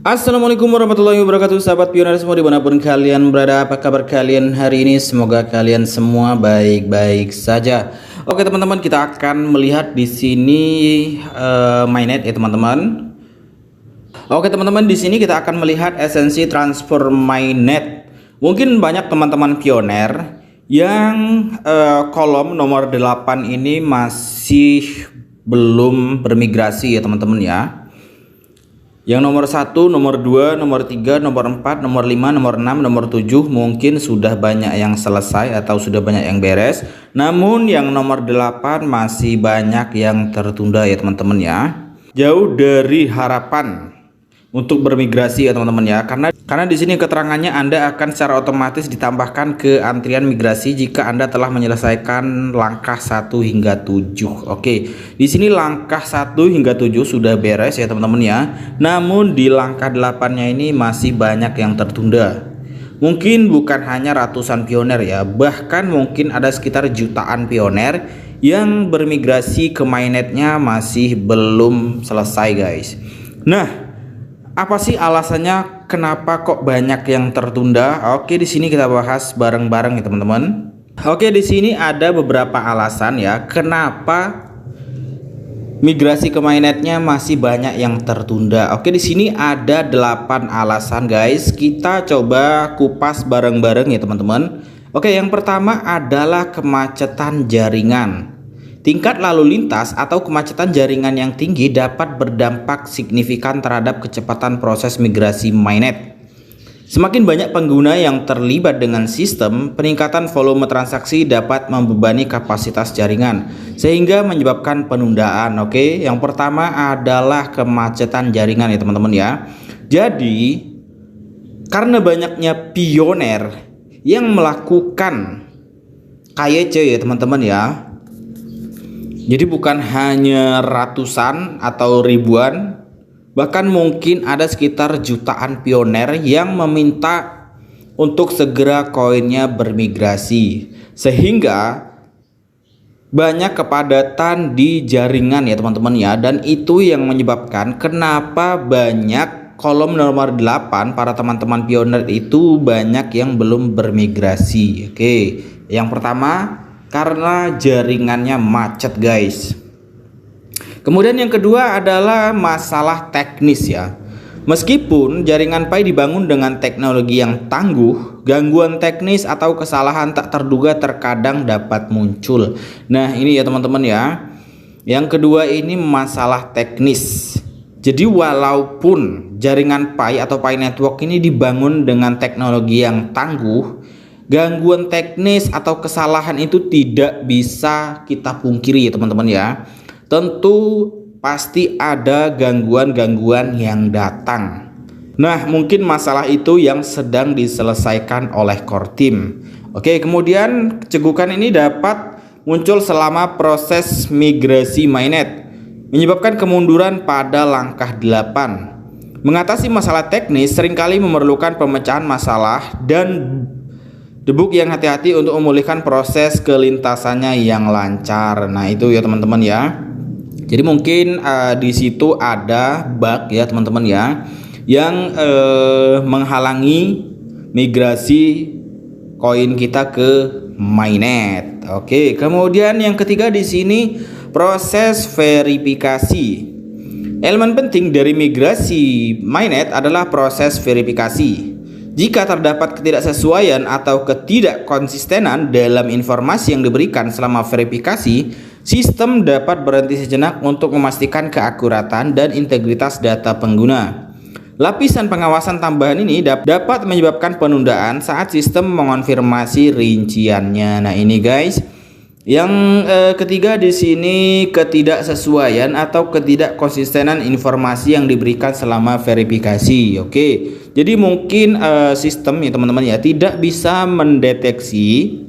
Assalamualaikum warahmatullahi wabarakatuh, sahabat pioner semua dimanapun kalian berada. Apa kabar kalian hari ini? Semoga kalian semua baik-baik saja. Oke teman-teman, kita akan melihat di sini mainnet ya teman-teman. Oke teman-teman, di sini kita akan melihat esensi transfer mainnet. Mungkin banyak teman-teman pioner yang kolom nomor 8 ini masih belum bermigrasi ya teman-teman ya. Yang nomor 1, nomor 2, nomor 3, nomor 4, nomor 5, nomor 6, nomor 7 mungkin sudah banyak yang selesai atau sudah banyak yang beres. Namun yang nomor 8 masih banyak yang tertunda ya teman-teman ya. Jauh dari harapan untuk bermigrasi ya teman-teman ya. Karena di sini keterangannya Anda akan secara otomatis ditambahkan ke antrian migrasi jika Anda telah menyelesaikan langkah 1 hingga 7. Oke, di sini langkah 1 hingga 7 sudah beres ya teman-teman ya. Namun di langkah 8-nya ini masih banyak yang tertunda. Mungkin bukan hanya ratusan pioner ya, bahkan mungkin ada sekitar jutaan pioner yang bermigrasi ke mainnetnya masih belum selesai guys. Nah, apa sih alasannya kenapa kok banyak yang tertunda? Oke, di sini kita bahas bareng-bareng ya teman-teman. Oke, di sini ada beberapa alasan ya kenapa migrasi ke mainnetnya masih banyak yang tertunda. Oke, di sini ada 8 alasan guys. Kita coba kupas bareng-bareng ya teman-teman. Oke, yang pertama adalah kemacetan jaringan. Tingkat lalu lintas atau kemacetan jaringan yang tinggi dapat berdampak signifikan terhadap kecepatan proses migrasi mainnet. Semakin banyak pengguna yang terlibat dengan sistem, peningkatan volume transaksi dapat membebani kapasitas jaringan, sehingga menyebabkan penundaan. Oke, yang pertama adalah kemacetan jaringan ya teman-teman ya. Jadi, karena banyaknya pioner yang melakukan KYC ya teman-teman ya. Jadi bukan hanya ratusan atau ribuan, bahkan mungkin ada sekitar jutaan pioner yang meminta untuk segera koinnya bermigrasi, sehingga banyak kepadatan di jaringan ya teman-teman ya. Dan itu yang menyebabkan kenapa banyak kolom nomor 8 para teman-teman pioner itu banyak yang belum bermigrasi. Oke, yang pertama karena jaringannya macet guys. Kemudian yang kedua adalah masalah teknis ya. Meskipun jaringan Pi dibangun dengan teknologi yang tangguh, gangguan teknis atau kesalahan tak terduga terkadang dapat muncul. Nah ini ya teman-teman ya. Yang kedua ini masalah teknis. Jadi walaupun jaringan Pi atau Pi Network ini dibangun dengan teknologi yang tangguh, gangguan teknis atau kesalahan itu tidak bisa kita pungkiri ya teman-teman ya. Tentu pasti ada gangguan-gangguan yang datang. Nah mungkin masalah itu yang sedang diselesaikan oleh core team. Oke, kemudian kecegukan ini dapat muncul selama proses migrasi mainnet, menyebabkan kemunduran pada langkah 8. Mengatasi masalah teknis seringkali memerlukan pemecahan masalah dan debug yang hati-hati untuk memulihkan proses kelintasannya yang lancar. Nah itu ya teman-teman ya. Jadi mungkin di situ ada bug ya teman-teman ya, yang menghalangi migrasi koin kita ke mainnet. Oke, kemudian yang ketiga di sini proses verifikasi. Elemen penting dari migrasi mainnet adalah proses verifikasi. Jika terdapat ketidaksesuaian atau ketidakkonsistenan dalam informasi yang diberikan selama verifikasi, sistem dapat berhenti sejenak untuk memastikan keakuratan dan integritas data pengguna. Lapisan pengawasan tambahan ini dapat menyebabkan penundaan saat sistem mengonfirmasi rinciannya. Nah ini guys. Yang ketiga di sini ketidaksesuaian atau ketidakkonsistenan informasi yang diberikan selama verifikasi. Oke, jadi mungkin sistem ya teman-teman ya tidak bisa mendeteksi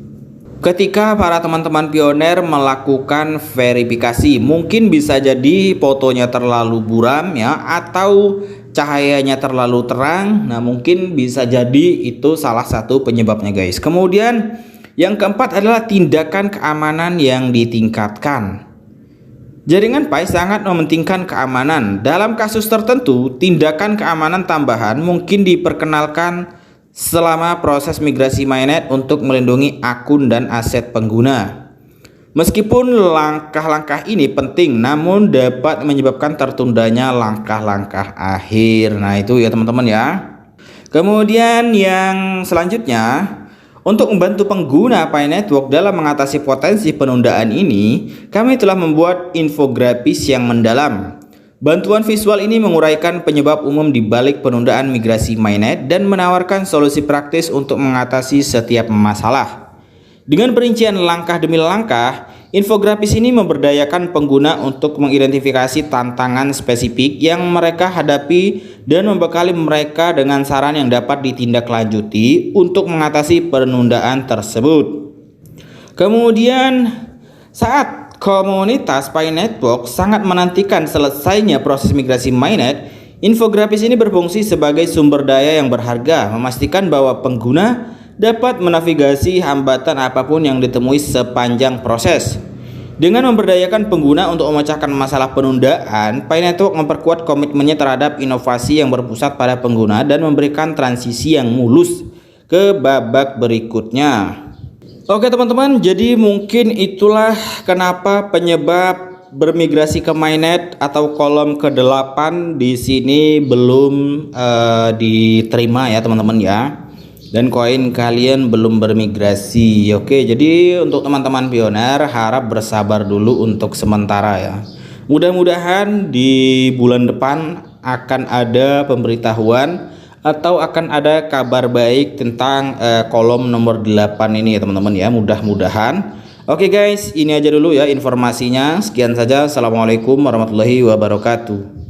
ketika para teman-teman pioner melakukan verifikasi. Mungkin bisa jadi fotonya terlalu buram ya, atau cahayanya terlalu terang. Nah mungkin bisa jadi itu salah satu penyebabnya guys. Kemudian yang keempat adalah tindakan keamanan yang ditingkatkan. Jaringan Pi sangat mementingkan keamanan. Dalam kasus tertentu, tindakan keamanan tambahan mungkin diperkenalkan selama proses migrasi mainnet untuk melindungi akun dan aset pengguna. Meskipun langkah-langkah ini penting, namun dapat menyebabkan tertundanya langkah-langkah akhir. Nah, itu ya teman-teman ya. Kemudian yang selanjutnya, untuk membantu pengguna Pi Network dalam mengatasi potensi penundaan ini, kami telah membuat infografis yang mendalam. Bantuan visual ini menguraikan penyebab umum di balik penundaan migrasi mainnet dan menawarkan solusi praktis untuk mengatasi setiap masalah. Dengan perincian langkah demi langkah, infografis ini memberdayakan pengguna untuk mengidentifikasi tantangan spesifik yang mereka hadapi dan membekali mereka dengan saran yang dapat ditindaklanjuti untuk mengatasi penundaan tersebut. Kemudian, saat komunitas Pi Network sangat menantikan selesainya proses migrasi mainnet, infografis ini berfungsi sebagai sumber daya yang berharga, memastikan bahwa pengguna dapat menavigasi hambatan apapun yang ditemui sepanjang proses. Dengan memberdayakan pengguna untuk memecahkan masalah penundaan, Pi Network memperkuat komitmennya terhadap inovasi yang berpusat pada pengguna dan memberikan transisi yang mulus ke babak berikutnya. Oke teman-teman, jadi mungkin itulah kenapa penyebab bermigrasi ke mainnet atau kolom ke-8 di sini belum diterima ya teman-teman ya. Dan koin kalian belum bermigrasi. Oke, jadi untuk teman-teman pioner harap bersabar dulu untuk sementara ya. Mudah-mudahan di bulan depan akan ada pemberitahuan atau akan ada kabar baik tentang kolom nomor 8 ini ya teman-teman ya. Mudah-mudahan. Oke guys, ini aja dulu ya informasinya. Sekian saja. Assalamualaikum warahmatullahi wabarakatuh.